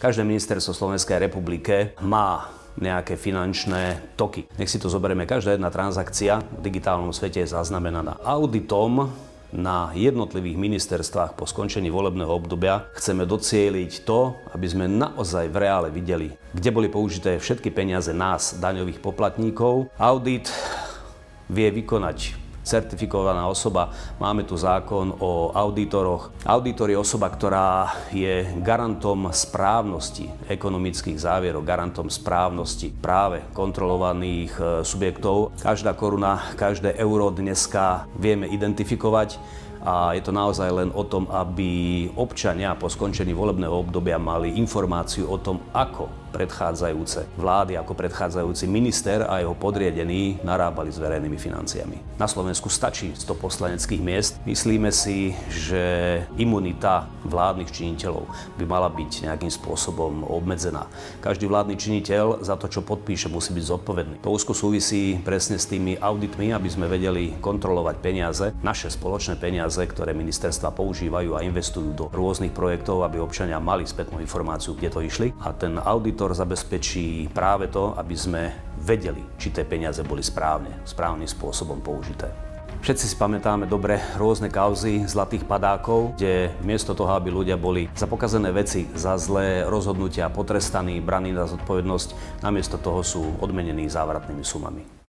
Každé ministerstvo Slovenskej republike má nejaké finančné toky. Nech si to zoberieme, každá jedna transakcia v digitálnom svete je zaznamenaná. Auditom na jednotlivých ministerstvách po skončení volebného obdobia chceme docieliť to, aby sme naozaj v reále videli, kde boli použité všetky peniaze nás, daňových poplatníkov. Audit vie vykonať certifikovaná osoba. Máme tu zákon o auditoroch. Auditor je osoba, ktorá je garantom správnosti ekonomických závierok, garantom správnosti práve kontrolovaných subjektov. Každá koruna, každé euro dneska vieme identifikovať a je to naozaj len o tom, aby občania po skončení volebného obdobia mali informáciu o tom, ako predchádzajúce vlády, ako predchádzajúci minister a jeho podriadení narábali s verejnými financiami. Na Slovensku stačí 100 poslaneckých miest. Myslíme si, že imunita vládnych činiteľov by mala byť nejakým spôsobom obmedzená. Každý vládny činiteľ za to, čo podpíše, musí byť zodpovedný. To úzko súvisí presne s tými auditmi, aby sme vedeli kontrolovať peniaze, naše spoločné peniaze, ktoré ministerstva používajú a investujú do rôznych projektov, aby občania mali spätnú informáciu, kde to išli. A ten audit zabezpečí práve to, aby sme vedeli, či tie peniaze boli správnym spôsobom použité. Všetci si pamätáme dobre rôzne kauzy zlatých padákov, kde miesto toho, aby ľudia boli za pokazené veci, za zlé rozhodnutia potrestaní, braní na zodpovednosť, namiesto toho sú odmenení závratnými sumami.